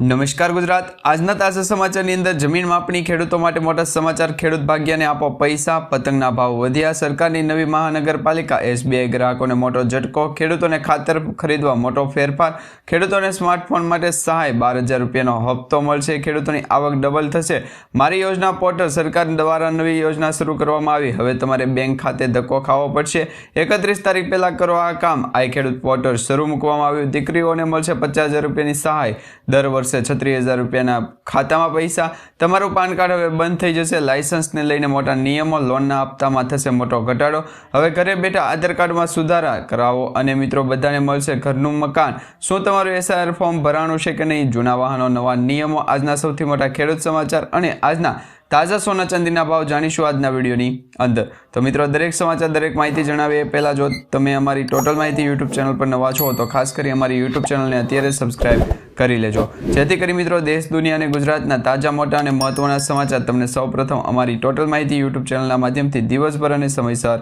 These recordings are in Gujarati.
નમસ્કાર ગુજરાત આજના તાજા સમાચારની અંદર જમીન માપણી ખેડૂતો માટે મોટા સમાચાર ખેડૂત ભાગ્યને આપો પૈસા પતંગના ભાવ વધ્યા સરકારની નવી મહાનગરપાલિકા SBI ગ્રાહકોને મોટો ઝટકો ખેડૂતોને ખાતર ખરીદવા મોટો ફેરફાર ખેડૂતોને સ્માર્ટફોન માટે સહાય 12,000 રૂપિયાનો હપ્તો મળશે ખેડૂતોની આવક ડબલ થશે મારી યોજના પોર્ટલ સરકાર દ્વારા નવી યોજના શરૂ કરવામાં આવી હવે તમારે બેંક ખાતે ધક્કો ખાવો પડશે 31 તારીખ પહેલા કરો આ કામ આ ખેડૂત પોર્ટલ શરૂ મૂકવામાં આવ્યું દીકરીઓને મળશે 50,000 રૂપિયાની સહાય દર વર્ષે 36,000 રૂપિયાના ખાતામાં પૈસા તમારું પાન કાર્ડ હવે બંધ થઈ જશે લાયસન્સને લઈને મોટા નિયમો લોનના હપ્તામાં થશે મોટો ઘટાડો હવે ઘરે બેઠા આધાર કાર્ડમાં સુધારા કરાવો અને મિત્રો બધાને મળશે ઘરનું મકાન શું તમારું SIR ફોર્મ ભરાણું છે કે નહીં જૂના વાહનો નવા નિયમો આજના સૌથી મોટા ખેડૂત સમાચાર અને આજના તાજા સોના ચાંદીના ભાવ જાણીશું આજના વિડીયોની અંદર તો મિત્રો દરેક સમાચાર દરેક માહિતી જણાવીએ પહેલાં જો તમે અમારી ટોટલ માહિતી YouTube ચેનલ પર નવા છો તો ખાસ કરી અમારી YouTube ચેનલને અત્યારે સબસ્ક્રાઇબ કરી લેજો જેથી કરી મિત્રો દેશ દુનિયા અને ગુજરાતના તાજા મોટા અને મહત્વના સમાચાર તમને સૌપ્રથમ અમારી ટોટલ માહિતી YouTube ચેનલના માધ્યમથી દિવસભર અને સમયસર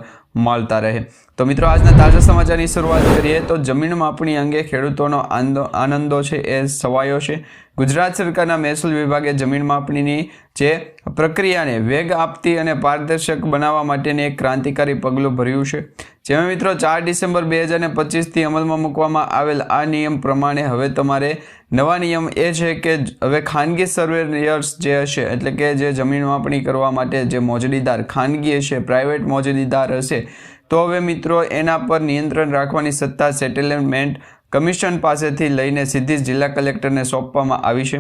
મળતા રહે તો મિત્રો આજના તાજા સમાચારની શરૂઆત કરીએ તો જમીન માપણી અંગે ખેડૂતોનો આનંદો છે એ છવાયો છે ગુજરાત સરકારના મહેસૂલ વિભાગે જમીન માપણીની જે પ્રક્રિયાને વેગ આપતી અને પારદર્શક બનાવવા માટેનું એક ક્રાંતિકારી પગલું ભર્યું છે જેમાં મિત્રો 4 ડિસેમ્બર 2025થી અમલમાં મૂકવામાં આવેલ આ નિયમ પ્રમાણે હવે તમારે નવા નિયમ એ છે કે હવે ખાનગી સર્વેયર્સ જે હશે એટલે કે જે જમીન માપણી કરવા માટે જે મોજડીદાર ખાનગી હશે પ્રાઇવેટ મોજડીદાર હશે તો હવે મિત્રો એના પર નિયંત્રણ રાખવાની સત્તા સેટલમેન્ટ કમિશન પાસેથી લઈને સીધી જ જિલ્લા કલેક્ટરને સોંપવામાં આવી છે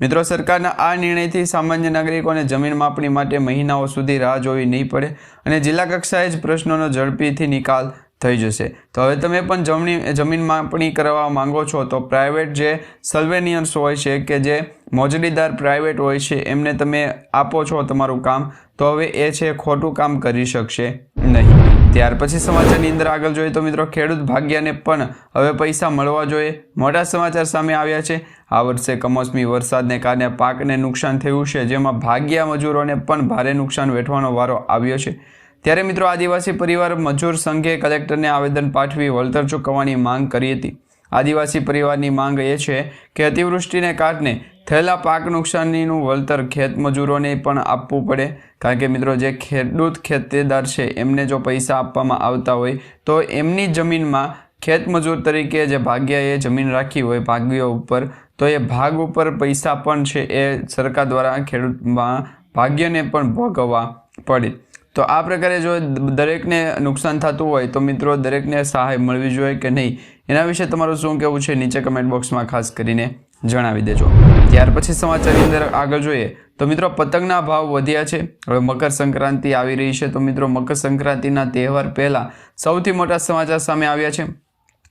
મિત્રો સરકારના આ નિર્ણયથી સામાન્ય નાગરિકોને જમીન માપણી માટે મહિનાઓ સુધી રાહ જોવી નહીં પડે અને જિલ્લા કક્ષાએ જ પ્રશ્નોનો ઝડપીથી નિકાલ થઈ જશે તો હવે તમે પણ જમીન માપણી કરવા માંગો છો તો પ્રાઇવેટ જે સર્વેનિયર્સ હોય છે કે જે મોજડીદાર પ્રાઇવેટ હોય છે એમને તમે આપો છો તમારું કામ તો હવે એ છે ખોટું કામ કરી શકશે નહીં ત્યાર પછી સમાચારની અંદર આગળ જોઈએ તો મિત્રો ખેડૂત ભાગ્યને પણ હવે પૈસા મળવા જોઈએ મોટા સમાચાર સામે આવ્યા છે આ વર્ષે કમોસમી વરસાદને કારણે પાકને નુકસાન થયું છે જેમાં ભાગ્યા મજૂરોને પણ ભારે નુકસાન વેઠવાનો વારો આવ્યો છે ત્યારે મિત્રો આદિવાસી પરિવાર મજૂર સંઘે કલેક્ટરને આવેદન પાઠવી વળતર ચૂકવવાની માંગ કરી હતી આદિવાસી પરિવારની માંગ એ છે કે અતિવૃષ્ટિને કારણે થયેલા પાક નુકસાનીનું વળતર ખેત મજૂરોને પણ આપવું પડે કારણ કે મિત્રો જે ખેડૂત ખેતેદાર છે એમને જો પૈસા આપવામાં આવતા હોય તો એમની જમીનમાં ખેત મજૂર તરીકે જે ભાગ્યાએ જમીન રાખી હોય ભાગ્યો ઉપર તો એ ભાગ ઉપર પૈસા પણ છે એ સરકાર દ્વારા ખેડૂતમાં ભાગ્યને પણ ભોગવવા પડે તો આ પ્રકારે જો દરેકને નુકસાન થતું હોય તો મિત્રો દરેકને સહાય મળવી જોઈએ કે નહીં એના વિશે તમારું શું કહેવું છે નીચે કમેન્ટ બોક્સમાં ખાસ કરીને જણાવી દેજો ત્યાર પછી સમાચારની અંદર આગળ જોઈએ તો મિત્રો પતંગના ભાવ વધ્યા છે હવે મકર સંક્રાંતિ આવી રહી છે તો મિત્રો મકર સંક્રાંતિના તહેવાર પહેલાં સૌથી મોટા સમાચાર સામે આવ્યા છે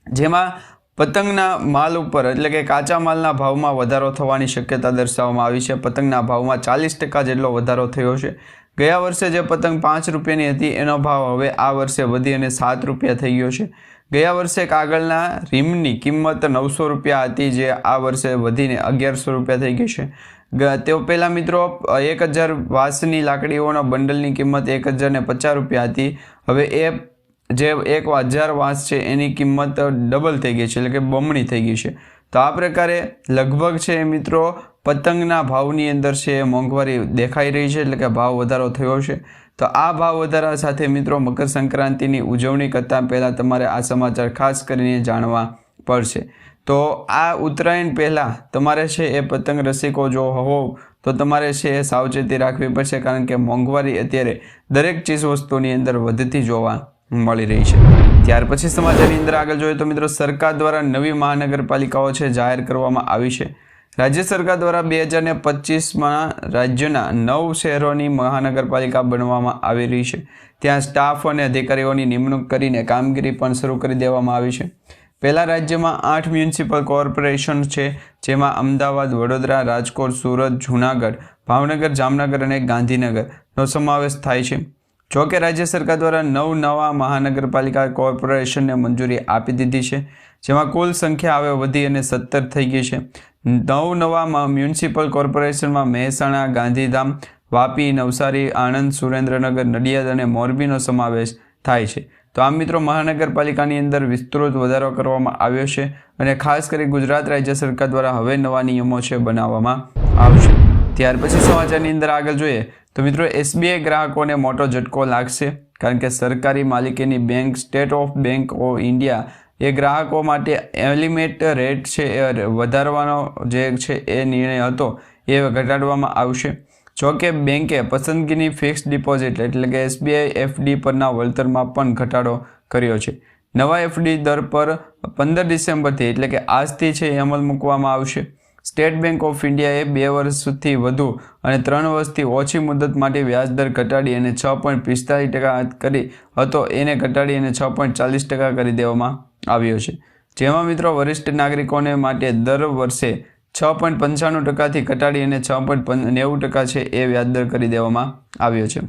જેમાં પતંગના માલ ઉપર એટલે કે કાચા માલના ભાવમાં વધારો થવાની શક્યતા દર્શાવવામાં આવી છે પતંગના ભાવમાં 40% જેટલો વધારો થયો છે ગયા વર્ષે જે પતંગ 5 રૂપિયાની હતી એનો ભાવ હવે આ વર્ષે વધી અને 7 રૂપિયા થઈ ગયો છે ગયા વર્ષે કાગળના રીમની કિંમત 900 રૂપિયા હતી જે આ વર્ષે વધીને 1100 રૂપિયા થઈ ગઈ છે તે પહેલાં મિત્રો 1000 વાંસની લાકડીઓના બંડલની કિંમત 1050 રૂપિયા હતી હવે એ જે 1000 વાંસ છે એની કિંમત ડબલ થઈ ગઈ છે એટલે કે બમણી થઈ ગઈ છે તો આ પ્રકારે લગભગ છે મિત્રો પતંગના ભાવની અંદર છે મોંઘવારી દેખાઈ રહી છે એટલે કે ભાવ વધારો થયો છે તો આ ભાવ વધારા સાથે મિત્રો મકર સંક્રાંતિની ઉજવણી કરતાં પહેલાં તમારે આ સમાચાર ખાસ કરીને જાણવા પડશે તો આ ઉત્તરાયણ પહેલાં તમારે છે એ પતંગ રસિકો જો હોવ તો તમારે છે એ સાવચેતી રાખવી પડશે કારણ કે મોંઘવારી અત્યારે દરેક ચીજ વસ્તુની અંદર વધતી જોવા મળી રહી છે ત્યાર પછી સમાચારની અંદર આગળ જોઈએ તો મિત્રો સરકાર દ્વારા નવી મહાનગરપાલિકાઓ છે જાહેર કરવામાં આવી છે રાજ્ય સરકાર દ્વારા 2025માં રાજ્યના 9 શહેરોની મહાનગરપાલિકા બનવામાં આવી રહી છે ત્યાં સ્ટાફ અને અધિકારીઓની નિમણૂક કરીને કામગીરી પણ શરૂ કરી દેવામાં આવી છે પહેલાં રાજ્યમાં 8 મ્યુનિસિપલ કોર્પોરેશન છે જેમાં અમદાવાદ વડોદરા રાજકોટ સુરત જૂનાગઢ ભાવનગર જામનગર અને ગાંધીનગરનો સમાવેશ થાય છે જોકે રાજ્ય સરકાર દ્વારા 9 નવા મહાનગરપાલિકા કોર્પોરેશનને મંજૂરી આપી દીધી છે જેમાં કુલ સંખ્યા હવે વધી અને 17 થઈ ગઈ છે 9 નવા મ્યુનિસિપલ કોર્પોરેશનમાં મહેસાણા ગાંધીધામ વાપી નવસારી આણંદ સુરેન્દ્રનગર નડિયાદ અને મોરબીનો સમાવેશ થાય છે તો આમ મિત્રો મહાનગરપાલિકાની અંદર વિસ્તૃત વધારો કરવામાં આવ્યો છે અને ખાસ કરી ગુજરાત રાજ્ય સરકાર દ્વારા હવે નવા નિયમો છે બનાવવામાં આવશે। ત્યાર પછી સમાચારની અંદર આગળ જોઈએ તો મિત્રો એસબીઆઈ ગ્રાહકોને મોટો ઝટકો લાગશે, કારણ કે સરકારી માલિકીની bank State of Bank of India એ ગ્રાહકો માટે એલિમેન્ટ રેટ છે એ વધારવાનો જે છે એ નિર્ણય હતો એ ઘટાડવામાં આવશે। જોકે બેંકે પસંદગીની ફિક્સ ડિપોઝિટ એટલે કે એસબીઆઈ એફડી પરના વળતરમાં પણ ઘટાડો કર્યો છે। નવા એફડી દર પર 15 ડિસેમ્બરથી એટલે કે આજથી છે એ અમલ મૂકવામાં આવશે। સ્ટેટ બેંક ઓફ ઇન્ડિયાએ 2 વર્ષથી વધુ અને 3 વર્ષથી ઓછી મુદત માટે વ્યાજદર ઘટાડી અને 6.45% કરી હતો એને ઘટાડી અને 6.40% કરી દેવામાં આવ્યો છે, જેમાં મિત્રો વરિષ્ઠ નાગરિકોને માટે દર વર્ષે 6.95% ઘટાડી અને 6.90% છે એ વ્યાજદર કરી દેવામાં આવ્યો છે।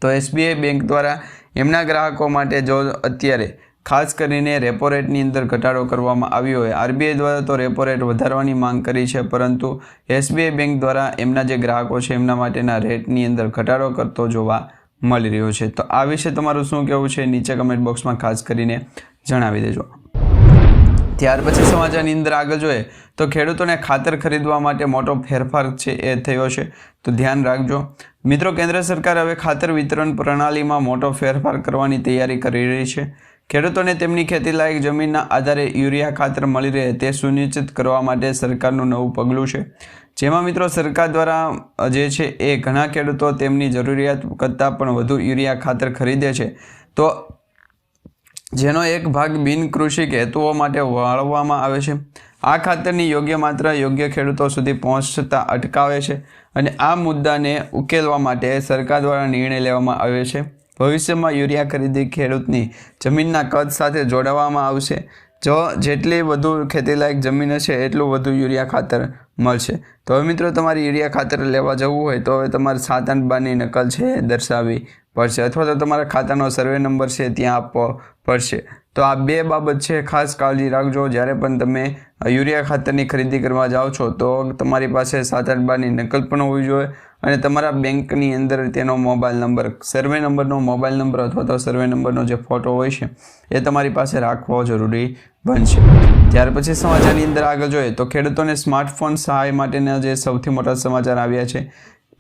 તો એસબીઆઈ બેંક દ્વારા એમના ગ્રાહકો માટે જો અત્યારે ખાસ કરીને રેપો રેટની અંદર ઘટાડો કરવામાં આવ્યો હોય, આરબીઆઈ દ્વારા તો રેપો રેટ વધારવાની માંગ કરી છે, પરંતુ એસબીઆઈ બેંક દ્વારા એમના જે ગ્રાહકો છે એમના માટેના રેટની અંદર ઘટાડો કરતો જોવા મળી રહ્યો છે। તો આ વિશે તમારું શું કહેવું છે નીચે કમેન્ટ બોક્સમાં ખાસ કરીને જણાવી દેજો। ત્યાર પછી સમાચારની અંદર આગળ જોઈએ તો ખેડૂતોને ખાતર ખરીદવા માટે મોટો ફેરફાર છે એ થયો છે, તો ધ્યાન રાખજો મિત્રો। કેન્દ્ર સરકાર હવે ખાતર વિતરણ પ્રણાલીમાં મોટો ફેરફાર કરવાની તૈયારી કરી રહી છે। ખેડૂતોને તેમની ખેતીલાયક જમીનના આધારે યુરિયા ખાતર મળી રહે તે સુનિશ્ચિત કરવા માટે સરકારનું નવું પગલું છે, જેમાં મિત્રો સરકાર દ્વારા જે છે એ ઘણા ખેડૂતો તેમની જરૂરિયાત કરતાં પણ વધુ યુરિયા ખાતર ખરીદે છે, તો જેનો એક ભાગ બિનકૃષિ હેતુઓ માટે વાળવામાં આવે છે। આ ખાતરની યોગ્ય માત્રા યોગ્ય ખેડૂતો સુધી પહોંચતા અટકાવે છે અને આ મુદ્દાને ઉકેલવા માટે સરકાર દ્વારા નિર્ણય લેવામાં આવ્યો છે। ભવિષ્યમાં યુરિયા ખરીદી ખેડૂતની જમીનના કદ સાથે જોડવામાં આવશે। જો જેટલી વધુ ખેતીલાયક જમીન હશે એટલું વધુ યુરિયા ખાતર મળશે। તો હવે મિત્રો તમારે યુરિયા ખાતર લેવા જવું હોય તો હવે તમારે 782ની નકલ છે એ દર્શાવવી પડશે, અથવા તો તમારા ખાતાનો સર્વે નંબર છે ત્યાં આપવો પડશે। તો આ બે બાબત છે, ખાસ કાળજી રાખજો। જ્યારે પણ તમે યુરિયા ખાતરની ખરીદી કરવા જાઓ છો તો તમારી પાસે 782ની નકલ પણ હોવી જોઈએ અને તમારા બેંકની અંદર તેનો મોબાઈલ નંબર, સર્વે નંબરનો મોબાઈલ નંબર અથવા તો સર્વે નંબરનો જે ફોટો હોય છે એ તમારી પાસે રાખવો જરૂરી બનશે। ત્યાર પછી સમાચારની અંદર આગળ જોઈએ તો ખેડૂતોને સ્માર્ટફોન સહાય માટેના જે સૌથી મોટા સમાચાર આવ્યા છે।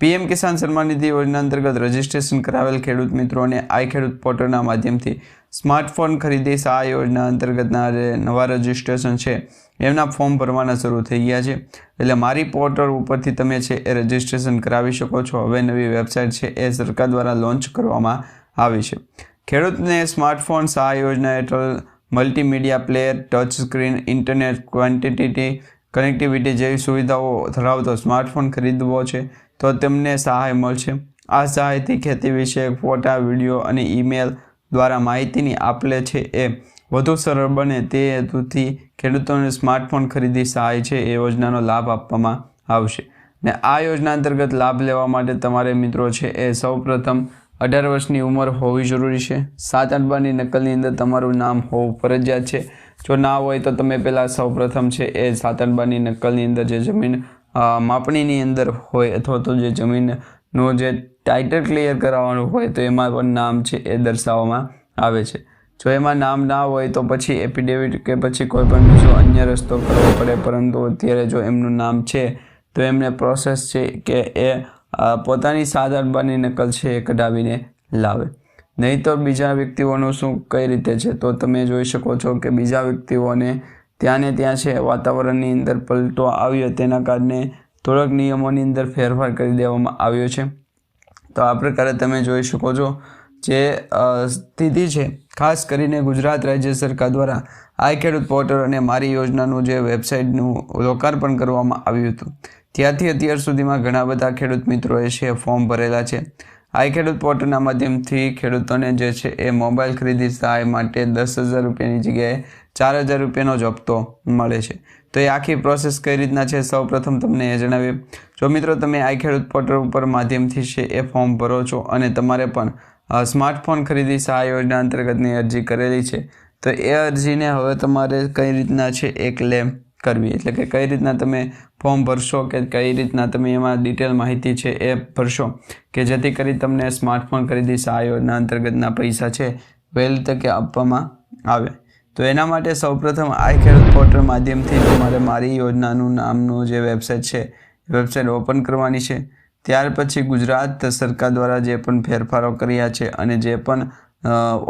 પીએમ કિસાન સન્માન નિધિ યોજના અંતર્ગત રજીસ્ટ્રેશન કરાવેલ ખેડૂત મિત્રોને આઈ ખેડૂત પોર્ટલના માધ્યમથી સ્માર્ટફોન ખરીદી સહાય યોજના અંતર્ગતના જે નવા રજીસ્ટ્રેશન છે એમના ફોર્મ ભરવાના શરૂ થઈ ગયા છે। એટલે મારી પોર્ટલ ઉપરથી તમે છે એ રજીસ્ટ્રેશન કરાવી શકો છો। હવે નવી વેબસાઇટ છે એ સરકાર દ્વારા લોન્ચ કરવામાં આવી છે। ખેડૂતને સ્માર્ટફોન સહાય યોજના હેઠળ multimedia player, touch screen, internet connectivity જેવી સુવિધાઓ ધરાવતો સ્માર્ટફોન ખરીદવો છે તો તેમને સહાય મળશે। આ સહાયથી ખેતી વિશે ફોટા, વિડીયો અને ઈમેલ દ્વારા માહિતીની આપલે છે એ વધુ સરળ બને તે હેતુથી ખેડૂતોને સ્માર્ટફોન ખરીદી સહાય છે એ યોજનાનો લાભ આપવામાં આવશે। ને આ યોજના અંતર્ગત લાભ લેવા માટે તમારે મિત્રો છે એ સૌપ્રથમ 18 વર્ષની ઉંમર હોવી જરૂરી છે। 782ની નકલની અંદર તમારું નામ હોવું ફરજિયાત છે। જો ના હોય તો તમે પહેલાં સૌપ્રથમ છે એ 782ની નકલની અંદર જે જમીન માપણીની અંદર હોય અથવા તો જે જમીનનું જે ટાઇટલ ક્લિયર કરાવવાનું હોય તો એમાં પણ નામ છે એ દર્શાવવામાં આવે છે। જો એમાં નામ ના હોય તો પછી એફિડેવિટ કે પછી કોઈ પણ બીજો અન્ય રસ્તો કરવો પડે, પરંતુ અત્યારે જો એમનું નામ છે તો એમને પ્રોસેસ છે કે એ પોતાની 782ની નકલ છે એ કઢાવીને લાવે। નહીં તો બીજા વ્યક્તિઓનું શું કઈ રીતે છે તો તમે જોઈ શકો છો કે બીજા વ્યક્તિઓને ત્યાં ને ત્યાં છે વાતાવરણની અંદર પલટો આવ્યો, તેના કારણે થોડાક નિયમોની અંદર ફેરફાર કરી દેવામાં આવ્યો છે। તો આ પ્રકારે તમે જોઈ શકો છો જે સ્થિતિ છે, ખાસ કરીને ગુજરાત રાજ્ય સરકાર દ્વારા આઈ ખેડૂત પોર્ટલ અને મારી યોજનાનું જે વેબસાઇટનું લોકાર્પણ કરવામાં આવ્યું હતું ત્યારથી અત્યાર સુધીમાં ઘણા બધા ખેડૂત મિત્રોએ છે ફોર્મ ભરેલા છે। આઈ ખેડૂત પોર્ટલના માધ્યમથી ખેડૂતોને જે છે એ મોબાઈલ ખરીદી સહાય માટે 10,000 રૂપિયાની જગ્યાએ 4,000 રૂપિયાનો જ હપ્તો મળે છે। તો એ આખી પ્રોસેસ કઈ રીતના છે સૌપ્રથમ તમને એ જણાવીએ। જો મિત્રો તમે આઈ ખેડૂત પોર્ટલ ઉપર માધ્યમથી છે એ ફોર્મ ભરો છો અને તમારે પણ સ્માર્ટફોન ખરીદી સહાય યોજના અંતર્ગતની અરજી કરેલી છે તો એ અરજીને હવે તમારે કઈ રીતના છે એ ક્લેમ કરવી, એટલે કે કઈ રીતના તમે ફોર્મ ભરશો કે કઈ રીતના તમે એમાં ડિટેલ માહિતી છે એ ભરશો કે જેથી કરી તમને સ્માર્ટફોન ખરીદી સહાય યોજના અંતર્ગતના પૈસા છે વહેલી તકે આપવામાં આવે। તો એના માટે સૌપ્રથમ આઈ ખેડૂત પોર્ટલ માધ્યમથી તમારે મારી યોજનાનું નામનું જે વેબસાઇટ છે એ વેબસાઇટ ઓપન કરવાની છે। ત્યાર પછી ગુજરાત સરકાર દ્વારા જે પણ ફેરફારો કર્યા છે અને જે પણ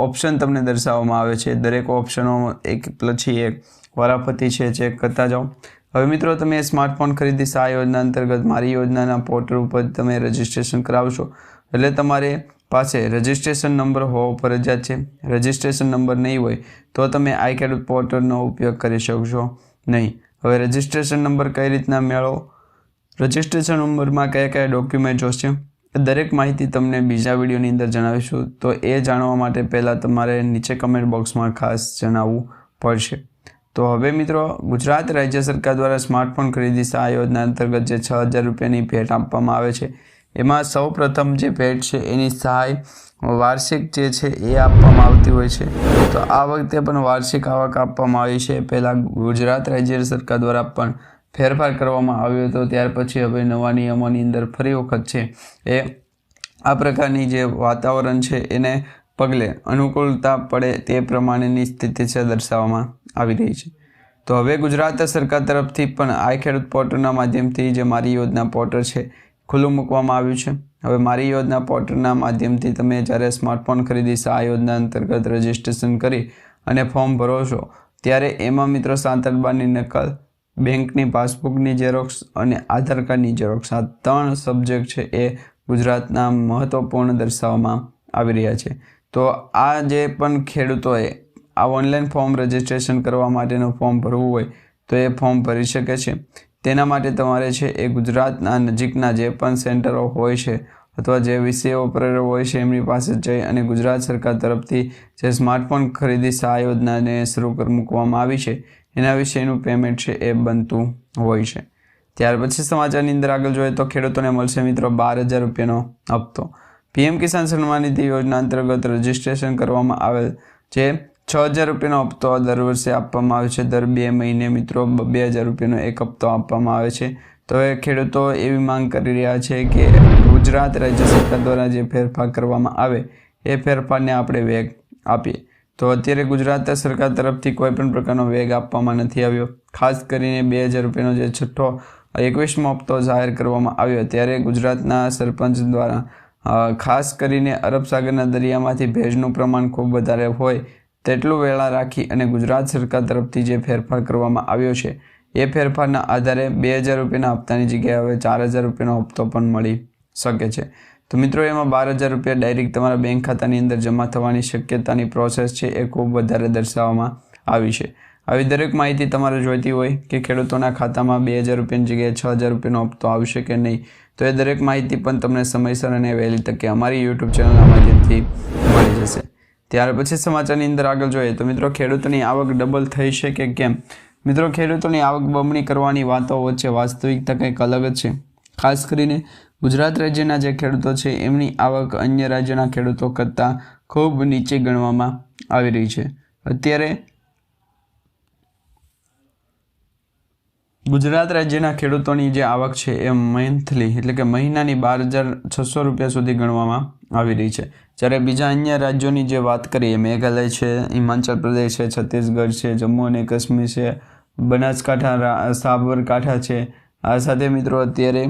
ઓપ્શન તમને દર્શાવવામાં આવે છે દરેક ઓપ્શનો એક પછી એક વારાફરતી છે ચેક કરતા જાઓ। હવે મિત્રો તમે સ્માર્ટફોન ખરીદી સહાય યોજના અંતર્ગત મારી યોજનાના પોર્ટલ ઉપર તમે રજિસ્ટ્રેશન કરાવશો એટલે તમારે પાસે રજિસ્ટ્રેશન નંબર હોવો ફરજિયાત છે। રજિસ્ટ્રેશન નંબર નહીં હોય તો તમે આઈ ખેડૂત પોર્ટલનો ઉપયોગ કરી શકશો નહીં। હવે રજિસ્ટ્રેશન નંબર કઈ રીતના મેળવો, રજિસ્ટ્રેશન નંબરમાં કયા કયા ડોક્યુમેન્ટ જોશે દરેક માહિતી તમને બીજા વિડીયોની અંદર જણાવીશું। તો એ જાણવા માટે પહેલાં તમારે નીચે કમેન્ટ બોક્સમાં ખાસ જણાવવું પડશે। તો હવે મિત્રો ગુજરાત રાજ્ય સરકાર દ્વારા સ્માર્ટફોન ખરીદી સહાય યોજના અંતર્ગત જે 6,000 રૂપિયાની ભેટ આપવામાં આવે છે એમાં સૌ પ્રથમ જે ભેટ છે એની સહાય વાર્ષિક જે છે એ આપવામાં આવતી હોય છે। તો આ વખતે પણ વાર્ષિક આવક આપવામાં આવી છે। પહેલાં ગુજરાત રાજ્ય સરકાર દ્વારા પણ ફેરફાર કરવામાં આવ્યો હતો, ત્યાર પછી હવે નવા નિયમોની અંદર ફરી વખત છે એ આ પ્રકારની જે વાતાવરણ છે એને પગલે અનુકૂળતા પડે તે પ્રમાણેની સ્થિતિ છે દર્શાવવામાં આવી રહી છે। તો હવે ગુજરાત સરકાર તરફથી પણ આઈ ખેડૂત પોર્ટલના માધ્યમથી જે મારી યોજના પોર્ટલ છે ખુલ્લું મૂકવામાં આવ્યું છે। હવે મારી યોજના પોર્ટલના માધ્યમથી તમે જ્યારે સ્માર્ટફોન ખરીદી સહાય યોજના અંતર્ગત રજિસ્ટ્રેશન કરી અને ફોર્મ ભરો છો ત્યારે એમાં મિત્રો 7 બારની નકલ, બેંકની પાસબુકની ઝેરોક્સ અને આધાર કાર્ડની ઝેરોક્સ આ 3 સબ્જેક્ટ છે એ ગુજરાતના મહત્વપૂર્ણ દર્શાવવામાં આવી રહ્યા છે। તો આ જે પણ ખેડૂતોએ આ ઓનલાઈન ફોર્મ રજિસ્ટ્રેશન કરવા માટેનું ફોર્મ ભરવું હોય તો એ ફોર્મ ભરી શકે છે। તેના માટે તમારે છે એ ગુજરાતના નજીકના જે પણ સેન્ટરો હોય છે અથવા જે વિષય ઓપરેટર હોય છે એમની પાસે જઈ અને ગુજરાત સરકાર તરફથી જે સ્માર્ટફોન ખરીદી સહાય યોજનાને શરૂ મૂકવામાં આવી છે એના વિશેનું પેમેન્ટ છે એ બનતું હોય છે। ત્યાર પછી સમાચારની અંદર આગળ જોઈએ તો ખેડૂતોને મળશે મિત્રો 12,000 રૂપિયાનો હપ્તો। પીએમ કિસાન સન્માન નિધિ યોજના અંતર્ગત રજિસ્ટ્રેશન કરવામાં આવેલ જે 6,000 રૂપિયાનો હપ્તો દર વર્ષે આપવામાં આવે છે। દર 2 મહિને મિત્રો 2,000 રૂપિયાનો એક હપ્તો આપવામાં આવે છે। તો એ ખેડૂતો એવી માંગ કરી રહ્યા છે કે ગુજરાત રાજ્ય સરકાર દ્વારા જે ફેરફાર કરવામાં આવે એ ફેરફારને આપણે વેગ આપીએ। તો અત્યારે ગુજરાત સરકાર તરફથી કોઈ પણ પ્રકારનો વેગ આપવામાં નથી આવ્યો। ખાસ કરીને 2,000 રૂપિયાનો જે છઠ્ઠો 21મો હપ્તો જાહેર કરવામાં આવ્યો ત્યારે ગુજરાતના સરપંચ દ્વારા ખાસ કરીને અરબ સાગરના દરિયામાંથી ભેજનું પ્રમાણ ખૂબ વધારે હોય તેટલું વેળા રાખી અને ગુજરાત સરકાર તરફથી જે ફેરફાર કરવામાં આવ્યો છે એ ફેરફારના આધારે 2,000 રૂપિયાના હપ્તાની જગ્યાએ હવે 4,000 રૂપિયાનો હપ્તો પણ મળી શકે છે। તો મિત્રો એમાં 12,000 રૂપિયા ડાયરેક્ટ તમારા બેંક ખાતાની અંદર જમા થવાની શક્યતાની પ્રોસેસ છે એ ખૂબ વધારે દર્શાવવામાં આવી છે। આવી દરેક માહિતી તમારે જોઈતી હોય કે ખેડૂતોના ખાતામાં 2,000 રૂપિયાની જગ્યાએ 6,000 રૂપિયાનો હપ્તો આવશે કે નહીં તો એ દરેક માહિતી પણ તમને સમયસર અને વહેલી તકે અમારી યુટ્યુબ ચેનલના માધ્યમથી મળી જશે। ત્યાર પછી સમાચારની અંદર આગળ જોઈએ તો મિત્રો ખેડૂતોની આવક ડબલ થઈ છે કે કેમ? મિત્રો ખેડૂતોની આવક બમણી કરવાની વાતો વચ્ચે વાસ્તવિકતા કંઈક અલગ જ છે। ખાસ કરીને ગુજરાત રાજ્યના જે ખેડૂતો છે એમની આવક અન્ય રાજ્યના ખેડૂતો કરતાં ખૂબ નીચે ગણવામાં આવી રહી છે। અત્યારે ગુજરાત રાજ્યના ખેડૂતોની જે આવક છે એ મંથલી એટલે કે મહિનાની 12,600 રૂપિયા સુધી ગણવામાં આવી રહી છે। જ્યારે બીજા અન્ય રાજ્યોની જે વાત કરીએ મેઘાલય છે, હિમાચલ પ્રદેશ છે, છત્તીસગઢ છે, જમ્મુ અને કાશ્મીર છે, બનાસકાંઠા, સાબરકાંઠા છે, આ સાથે મિત્રો અત્યારે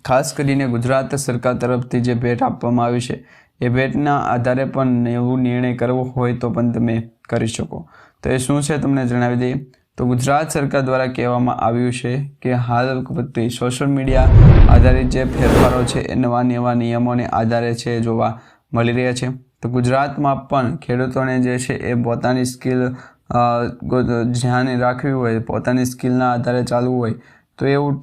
ખાસ કરીને ગુજરાત સરકાર તરફથી જે ભેટ આપવામાં આવી છે એ ભેટના આધારે પણ એવું નિર્ણય કરવો હોય તો પણ તમે કરી શકો। તો એ શું છે તમને જણાવી દઈએ તો ગુજરાત સરકાર દ્વારા કહેવામાં આવ્યું છે કે હાલ સોશિયલ મીડિયા આધારિત જે ફેરફારો છે એ નવા નિયમોને આધારે છે જોવા મળી રહ્યા છે। તો ગુજરાતમાં પણ ખેડૂતોને જે છે એ પોતાની સ્કિલ ધ્યાન રાખવી હોય, પોતાની સ્કિલના આધારે ચાલવું હોય તો એવું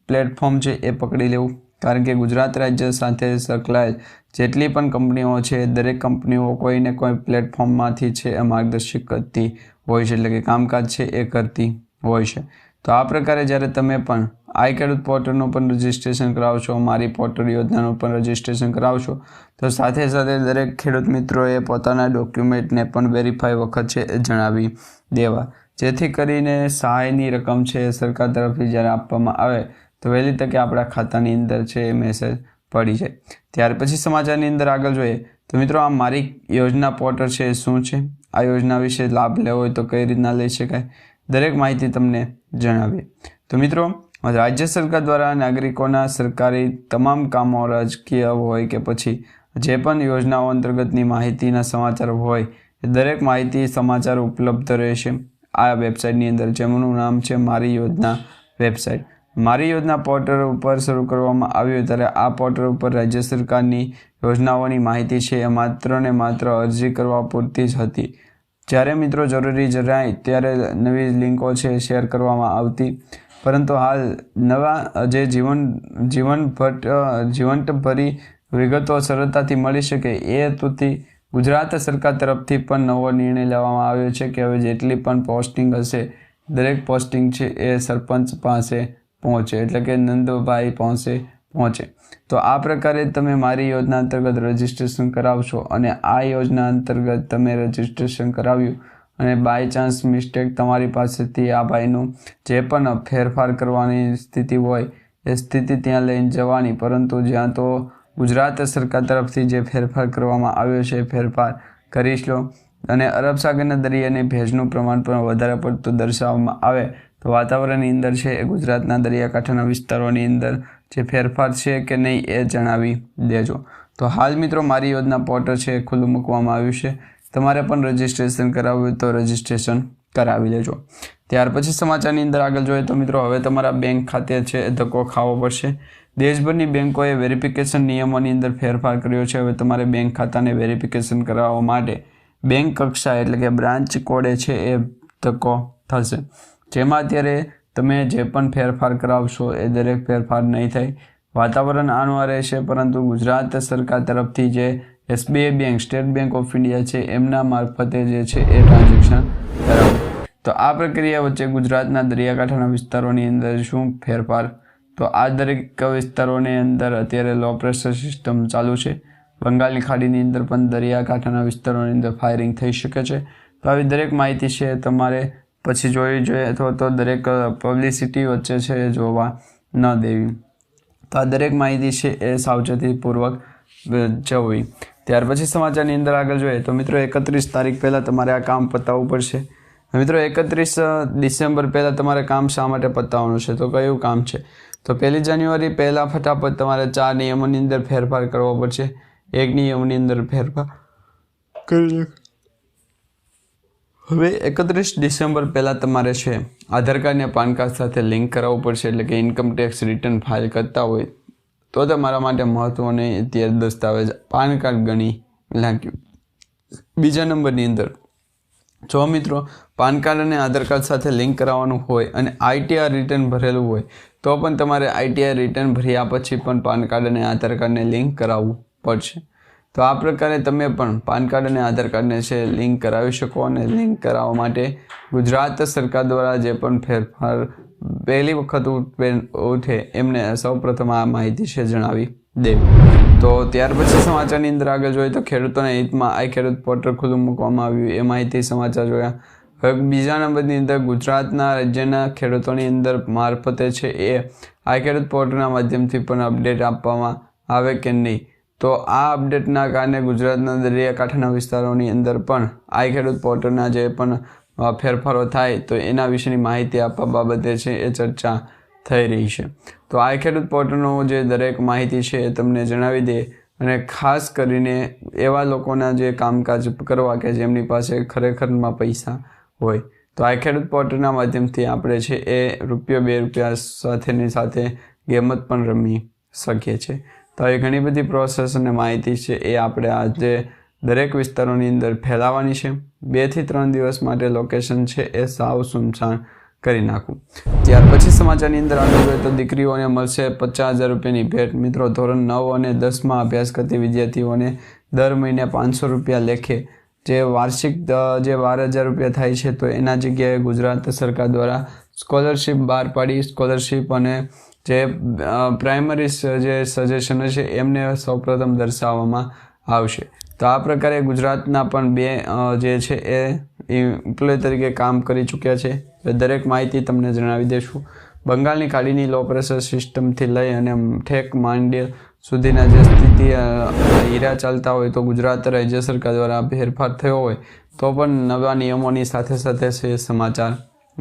પ્લેટફોર્મ છે એ પકડી લેવું। કારણ કે ગુજરાત રાજ્ય સાથે સંકળાયેલ જેટલી પણ કંપનીઓ છે દરેક કંપનીઓ કોઈને કોઈ પ્લેટફોર્મમાંથી છે એ માર્ગદર્શિત કરતી હોય છે એટલે કે કામકાજ છે એ કરતી હોય છે। તો આ પ્રકારે જ્યારે તમે પણ આઈ ખેડૂત પોર્ટલનું પણ રજિસ્ટ્રેશન કરાવશો, મારી પોર્ટલ યોજનાનું પણ રજિસ્ટ્રેશન કરાવશો તો સાથે સાથે દરેક ખેડૂત મિત્રોએ પોતાના ડોક્યુમેન્ટને પણ વેરીફાઈ વખત છે એ જણાવી દેવા જેથી કરીને સહાયની રકમ છે સરકાર તરફથી જ્યારે આપવામાં આવે તો વહેલી તકે આપણા ખાતાની અંદર છે એ મેસેજ પડી જાય। ત્યાર પછી સમાચારની અંદર આગળ જોઈએ તો મિત્રો આ મારી યોજના પોર્ટલ છે એ શું છે, આ યોજના વિશે લાભ લેવો હોય તો કઈ રીતના લઈ શકાય, દરેક માહિતી તમને જણાવીએ. તો મિત્રો રાજ્ય સરકાર દ્વારા નાગરિકોના સરકારી તમામ કામો, રાજકીય હોય કે પછી જે પણ યોજનાઓ અંતર્ગતની માહિતીના સમાચાર હોય એ દરેક માહિતી સમાચાર ઉપલબ્ધ રહેશે આ વેબસાઇટની અંદર, જેમનું નામ છે મારી યોજના વેબસાઇટ. મારી યોજના પોર્ટલ ઉપર શરૂ કરવામાં આવ્યું ત્યારે આ પોર્ટલ ઉપર રાજ્ય સરકારની યોજનાઓની માહિતી છે એ માત્ર ને માત્ર અરજી કરવા પૂરતી જ હતી. જ્યારે મિત્રો જરૂરી જણાય ત્યારે નવી લિંકો છે શેર કરવામાં આવતી, પરંતુ હાલ નવા જે જીવંતભરી વિગતો સરળતાથી મળી શકે એ હેતુથી ગુજરાત સરકાર તરફથી પણ નવો નિર્ણય લેવામાં આવ્યો છે કે હવે જેટલી પણ પોસ્ટિંગ હશે દરેક પોસ્ટિંગ છે એ સરપંચ પાસે પહોંચે, એટલે કે નંદભાઈ પાસે પહોંચે. તો આ પ્રકારે તમે મારી યોજના અંતર્ગત રજિસ્ટ્રેશન કરાવશો અને આ યોજના અંતર્ગત તમે રજિસ્ટ્રેશન કરાવ્યું અને બાય ચાન્સ મિસ્ટેક તમારી પાસેથી આ ભાઈનું જે પણ ફેરફાર કરવાની સ્થિતિ હોય એ સ્થિતિ ત્યાં લઈને જવાની, પરંતુ જ્યાં તો ગુજરાત સરકાર તરફથી જે ફેરફાર કરવામાં આવ્યો છે ફેરફાર કરી લો. અને અરબ સાગરના દરિયાની ભેજનું પ્રમાણ પણ વધારે પડતું દર્શાવવામાં આવે તો વાતાવરણની અંદર છે એ ગુજરાતના દરિયાકાંઠાના વિસ્તારોની અંદર જે ફેરફાર છે કે નહીં એ જણાવી દેજો. તો હાલ મિત્રો મારી યોજના પોર્ટલ છે એ ખુલ્લું મૂકવામાં આવ્યું છે, તમારે પણ રજિસ્ટ્રેશન કરાવવું હોય તો રજિસ્ટ્રેશન કરાવી લેજો. ત્યાર પછી સમાચારની અંદર આગળ જોઈએ તો મિત્રો હવે તમારા બેંક ખાતે છે એ ધક્કો ખાવો પડશે. દેશભરની બેંકોએ વેરિફિકેશન નિયમોની અંદર ફેરફાર કર્યો છે. હવે તમારે બેંક ખાતાને વેરિફિકેશન કરાવવા માટે બેંક કક્ષા એટલે કે બ્રાન્ચ કોડે છે એ ધક્કો થશે, જેમાં અત્યારે તમે જે પણ ફેરફાર કરાવશો એ દરેક ફેરફાર નહીં થાય. વાતાવરણ આનું રહેશે, પરંતુ ગુજરાત સરકાર તરફથી જે SBI bank, state bank of India છે એમના મારફતે જે છે એ ટ્રાન્ઝેક્શન કરાવો. તો આ પ્રક્રિયા વચ્ચે ગુજરાતના દરિયાકાંઠાના વિસ્તારોની અંદર શું ફેરફાર, તો આ દરેક વિસ્તારોની અંદર અત્યારે લો પ્રેશર સિસ્ટમ ચાલુ છે. બંગાળની ખાડીની અંદર પણ દરિયાકાંઠાના વિસ્તારોની અંદર ફાયરિંગ થઈ શકે છે. તો આવી દરેક માહિતી છે તમારે પછી જોવી જોઈએ અથવા તો દરેક પબ્લિસિટી વચ્ચે છે એ જોવા ન દેવી. તો આ દરેક માહિતી છે એ સાવચેતીપૂર્વક જવી. ત્યાર પછી સમાચારની અંદર આગળ જોઈએ તો મિત્રો 31 તારીખ પહેલાં તમારે આ કામ પતાવવું પડશે. મિત્રો 31 ડિસેમ્બર પહેલાં તમારે કામ શા માટે પતાવવાનું છે, તો કયું કામ છે, તો 1 જાન્યુઆરી પહેલાં ફટાફટ તમારે 4 નિયમોની અંદર ફેરફાર કરવો પડશે. એક નિયમની અંદર ફેરફાર કરી હવે 31 ડિસેમ્બર પહેલાં તમારે છે આધાર કાર્ડ અને પાન કાર્ડ સાથે લિંક કરાવવું પડશે. એટલે કે ઇન્કમ ટેક્સ રિટર્ન ફાઇલ કરતા હોય તો તમારા માટે મહત્ત્વનું અત્યારે દસ્તાવેજ પાન કાર્ડ ગણી લાગ્યું. બીજા નંબરની અંદર જો મિત્રો પાન કાર્ડ અને આધાર કાર્ડ સાથે લિંક કરાવવાનું હોય અને ITR રિટર્ન ભરેલું હોય તો પણ તમારે ITR રિટર્ન ભર્યા પછી પણ પાન કાર્ડ અને આધાર કાર્ડને લિંક કરાવવું પડશે. તો આ પ્રકારે તમે પણ પાન કાર્ડ અને આધાર કાર્ડને છે લિંક કરાવી શકો. અને લિંક કરાવવા માટે ગુજરાત સરકાર દ્વારા જે પણ ફેરફાર પહેલી વખત ઉઠે એમને સૌપ્રથમ આ માહિતી છે જણાવી દેવી. તો ત્યાર પછી સમાચારની અંદર આગળ જોઈએ તો ખેડૂતોના હિતમાં આ ખેડૂત પોર્ટલ ખુલ્લું મૂકવામાં આવ્યું એ માહિતી સમાચાર જોયા. હવે બીજા નંબરની અંદર ગુજરાતના રાજ્યના ખેડૂતોની અંદર મારફતે છે એ આ ખેડૂત પોર્ટલના માધ્યમથી પણ અપડેટ આપવામાં આવે કે નહીં. તો આ અપડેટના કારણે ગુજરાતના દરિયાકાંઠાના વિસ્તારોની અંદર પણ આ ખેડૂત પોર્ટલના જે પણ ફેરફારો થાય તો એના વિશેની માહિતી આપવા બાબતે છે એ ચર્ચા થઈ રહી છે. તો આ ખેડૂત પોર્ટલનો જે દરેક માહિતી છે એ તમને જણાવી દે, અને ખાસ કરીને એવા લોકોના જે કામકાજ કરવા કે જેમની પાસે ખરેખરમાં પૈસા હોય તો આ ખેડૂત પોર્ટલના માધ્યમથી આપણે છે એ ₹2 સાથેની સાથે ગેમત પણ રમી શકીએ છીએ. તો એ ઘણી બધી પ્રોસેસ અને માહિતી છે એ આપણે આજે દરેક વિસ્તારોની અંદર ફેલાવવાની છે. 2 થી 3 દિવસ માટે લોકેશન છે એ સાવ સુમસાન કરી નાખું. ત્યાર પછી સમાચારની અંદર આગળ જોઈએ તો દીકરીઓને મળશે ₹50,000ની ભેટ. મિત્રો ધોરણ 9 અને 10માં અભ્યાસ કરતી વિદ્યાર્થીઓને દર મહિને ₹500 લેખે જે વાર્ષિક જે ₹12,000 થાય છે તો એના જગ્યાએ ગુજરાત સરકાર દ્વારા સ્કોલરશિપ બહાર પાડી. સ્કોલરશિપ અને જે પ્રાઇમરી જે સજેશન છે એમને સૌપ્રથમ દર્શાવવામાં આવશે. તો આ પ્રકારે ગુજરાતના પણ 2 જે છે એ એમ્પ્લોય તરીકે કામ કરી ચૂક્યા છે. દરેક માહિતી તમને જણાવી દઈશું. બંગાળની ખાડીની લો પ્રેશર સિસ્ટમથી લઈ અને ઠેક માંડેર સુધીના જે સ્થિતિ હીરા ચાલતા હોય તો ગુજરાત રાજ્ય સરકાર દ્વારા ફેરફાર થયો હોય તો પણ નવા નિયમોની સાથે સાથે છે સમાચાર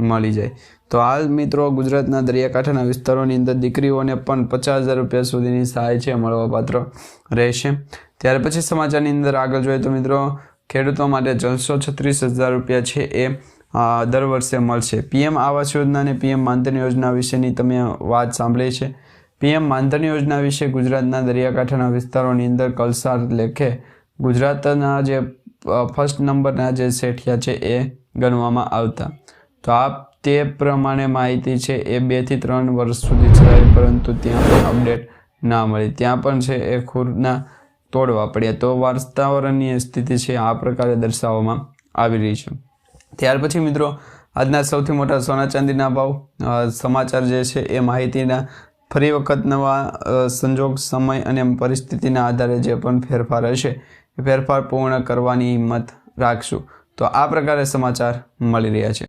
મળી જાય. તો હાલ મિત્રો ગુજરાતના દરિયાકાંઠાના વિસ્તારોની અંદર દીકરીઓને પણ 50,000 રૂપિયા સુધીની સહાય છે મળવાપાત્ર રહેશે. ત્યાર પછી સમાચારની અંદર આગળ જોઈએ તો મિત્રો ખેડૂતો માટે 36,000 રૂપિયા છે એ દર વર્ષે મળશે. પીએમ આવાસ યોજના અને પીએમ માનધન યોજના વિશેની તમે વાત સાંભળી છે. પીએમ માનધન યોજના વિશે ગુજરાતના દરિયાકાંઠાના વિસ્તારોની અંદર કલસાર લેખે ગુજરાતના જે ફર્સ્ટ નંબરના જે શેઠિયા છે એ ગણવામાં આવતા. તો આ તે પ્રમાણે માહિતી છે એ 2 થી 3 વર્ષ સુધી ચલાવી, પરંતુ ત્યાં પણ અપડેટ ના મળી. ત્યાં પણ છે એ ખૂરના તોડવા પડ્યા. તો વાતાવરણની સ્થિતિ છે આ પ્રકારે દર્શાવવામાં આવી રહી છે. ત્યાર પછી મિત્રો આજના સૌથી મોટા સોના ચાંદીના ભાવ સમાચાર જે છે એ માહિતીના ફરી વખત નવા સંજોગ, સમય અને પરિસ્થિતિના આધારે જે પણ ફેરફાર હશે એ ફેરફાર પૂર્ણ કરવાની હિંમત રાખશું. તો આ પ્રકારે સમાચાર મળી રહ્યા છે.